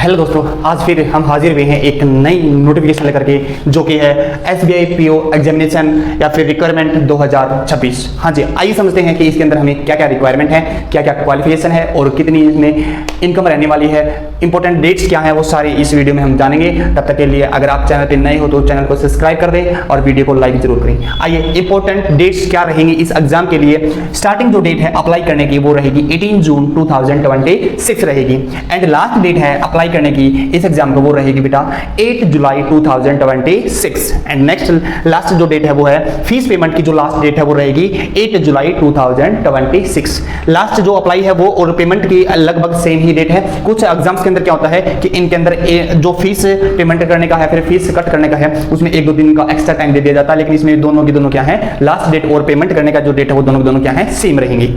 Hello दोस्तों, आज फिर हम हाजिर हुए हैं एक नई नोटिफिकेशन लेकर के, जो कि है SBI PO एग्जामिनेशन या फिर रिक्वायरमेंट 2026। हाँ जी, आइए समझते हैं कि इसके अंदर हमें क्या क्या रिक्वायरमेंट है, क्या क्या क्वालिफिकेशन है और कितनी इसमें इनकम रहने वाली है, इंपॉर्टेंट डेट्स क्या है, वो सारे इस वीडियो में हम जानेंगे। तब तक के लिए अगर आप चैनल पर नए हो तो चैनल को सब्सक्राइब कर दें और वीडियो को लाइक जरूर करें। आइए, इंपॉर्टेंट डेट्स क्या रहेंगी इस एग्जाम के लिए। स्टार्टिंग जो डेट है अप्लाई करने की वो रहेगी 18 जून 2026 रहेगी, एंड लास्ट डेट है अप्लाई करने की इस एग्जाम को वो रहेगी बेटा 8 जुलाई 2026। एंड नेक्स्ट लास्ट जो डेट है वो है फीस पेमेंट की, जो लास्ट डेट है वो रहेगी 8 जुलाई 2026। लास्ट जो अप्लाई है वो और पेमेंट की लगभग सेम ही डेट है। कुछ एग्जाम्स के अंदर क्या होता है कि इनके अंदर जो फीस पेमेंट करने का है फिर फीस कट करने का है, उसमें 1-2 दिन का एक्स्ट्रा टाइम दे दिया जाता है, लेकिन इसमें दोनों की दोनों क्या है, लास्ट डेट और पेमेंट करने का जो डेट है वो दोनों की दोनों क्या है, सेम रहेंगी।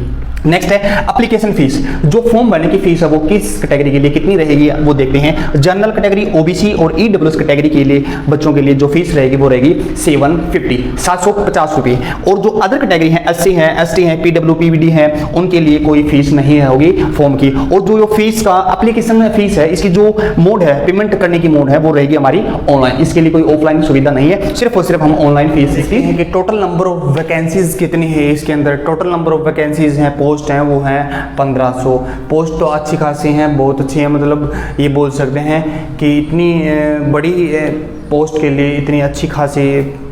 नेक्स्ट है एप्लीकेशन फीस। जो फॉर्म भरने की फीस है वो किस कैटेगरी के लिए कितनी रहेगी वो देखते हैं। जनरल कैटेगरी, ओबीसी और ईडब्ल्यूएस कैटेगरी के लिए बच्चों के लिए जो फीस रहेगी वो रहेगी 750 रुपये। और जो अदर कैटेगरी है, एससी है, एसटी है, पीडब्ल्यू पीवीडी है, उनके लिए कोई फीस नहीं होगी फॉर्म की। और जो फीस का एप्लीकेशन फीस है, इसकी जो मोड है पेमेंट करने की मोड है वो रहेगी हमारी ऑनलाइन। इसके लिए कोई ऑफलाइन सुविधा नहीं है, सिर्फ और सिर्फ हम ऑनलाइन फीस इसकी है। कि टोटल नंबर ऑफ वैकेंसीज कितनी है इसके अंदर, टोटल नंबर ऑफ वैकेंसीज हैं, पोस्ट हैं वो हैं 1500। पोस्ट तो अच्छी खासी हैं, बहुत अच्छी हैं, मतलब ये बोल सकते हैं कि इतनी बड़ी पोस्ट के लिए इतनी अच्छी खासी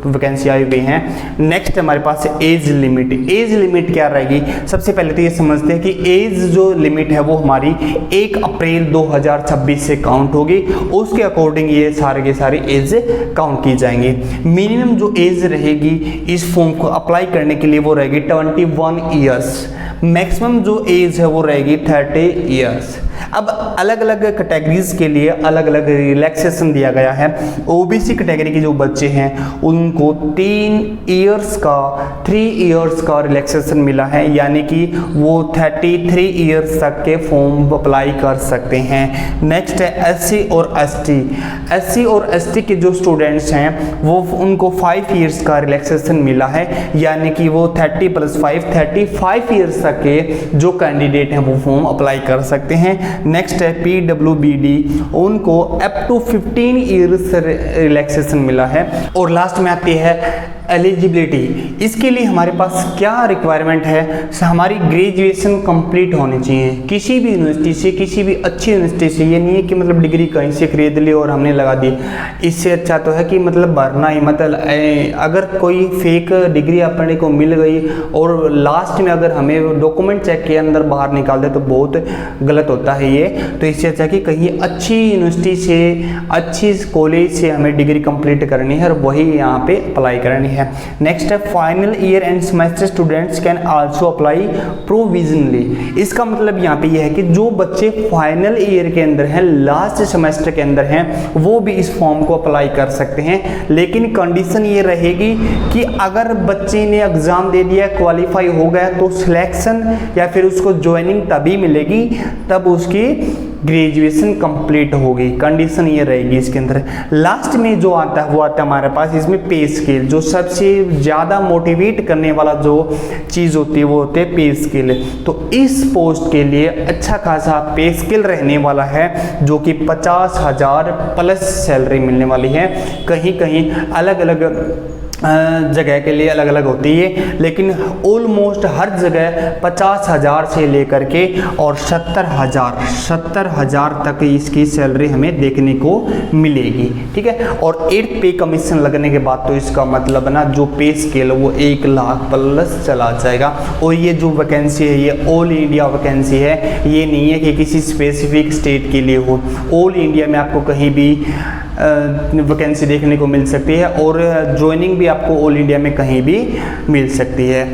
वैकेंसी आई हुई हैं। नेक्स्ट हमारे पास एज लिमिट। एज लिमिट क्या रहेगी, सबसे पहले तो ये समझते हैं कि एज जो लिमिट है वो हमारी 1 अप्रैल 2026 से काउंट होगी, उसके अकॉर्डिंग ये सारे के सारे एज काउंट की जाएंगी। मिनिमम जो एज रहेगी इस फॉर्म को अप्लाई करने के लिए वो रहेगी 21 ईयर्स। मैक्सिमम जो एज है वो रहेगी 30 ईयर्स। अब अलग अलग कैटेगरीज के लिए अलग अलग रिलैक्सेशन दिया गया है। ओबीसी कैटेगरी के जो बच्चे हैं उनको 3 इयर्स का रिलैक्सेशन मिला है, यानी कि वो 33 इयर्स तक के फॉर्म अप्लाई कर सकते हैं। नेक्स्ट है एससी और एसटी। एससी और एसटी के जो स्टूडेंट्स हैं वो उनको 5 इयर्स का रिलैक्सेशन मिला है, यानी कि वो 30 + 5 35 इयर्स तक के जो कैंडिडेट हैं वो फॉर्म अप्लाई कर सकते हैं। नेक्स्ट है पीडब्ल्यूबीडी, उनको अप टू 15 इयर्स रिलैक्सेशन मिला है। और लास्ट में आती है एलिजिबिलिटी। इसके लिए हमारे पास क्या रिक्वायरमेंट है, हमारी ग्रेजुएशन कंप्लीट होनी चाहिए किसी भी यूनिवर्सिटी से, किसी भी अच्छी यूनिवर्सिटी से। ये नहीं है कि मतलब डिग्री कहीं से खरीद ली और हमने लगा दी। इससे अच्छा तो है कि मतलब भरना ही, मतलब अगर कोई फेक डिग्री अपने को मिल गई और लास्ट में अगर हमें डॉक्यूमेंट चेक के अंदर बाहर निकाल दे तो बहुत गलत होता है ये। तो इससे अच्छा कि कहीं अच्छी यूनिवर्सिटी से, अच्छी कॉलेज से हमें डिग्री कंप्लीट करनी है और वही यहाँ पे अप्लाई करनी है। नेक्स्ट है final year end semester students can also apply provisionally. इसका मतलब यहाँ पे ये है कि जो बच्चे फाइनल ईयर के अंदर हैं, लास्ट सेमेस्टर के अंदर हैं, वो भी इस फॉर्म को अप्लाई कर सकते हैं। लेकिन कंडीशन ये रहेगी कि अगर बच्चे ने एग्जाम दे दिया, क्वालिफाई हो गया, तो सिलेक्शन या फिर उसको ज्वाइनिंग तभी मिलेगी तब उसकी ग्रेजुएशन कंप्लीट होगी। कंडीशन ये रहेगी इसके अंदर। लास्ट में जो आता है वो आता है हमारे पास इसमें पे स्केल। जो सबसे ज़्यादा मोटिवेट करने वाला जो चीज़ होती है वो होती है पे स्केल। तो इस पोस्ट के लिए अच्छा खासा पे स्केल रहने वाला है, जो कि 50,000 प्लस सैलरी मिलने वाली है। कहीं कहीं अलग अलग जगह के लिए अलग अलग होती है, लेकिन ऑलमोस्ट हर जगह 50,000 से लेकर के और 70,000 तक इसकी सैलरी हमें देखने को मिलेगी। ठीक है, और 8 पे कमीशन लगने के बाद तो इसका मतलब ना जो पे स्केल है वो 1 लाख प्लस चला जाएगा। और ये जो वैकेंसी है ये ऑल इंडिया वैकेंसी है, ये नहीं है कि किसी स्पेसिफिक स्टेट के लिए हो। ऑल इंडिया में आपको कहीं भी वैकेंसी देखने को मिल सकती है और ज्वाइनिंग भी आपको ऑल इंडिया में कहीं भी मिल सकती है।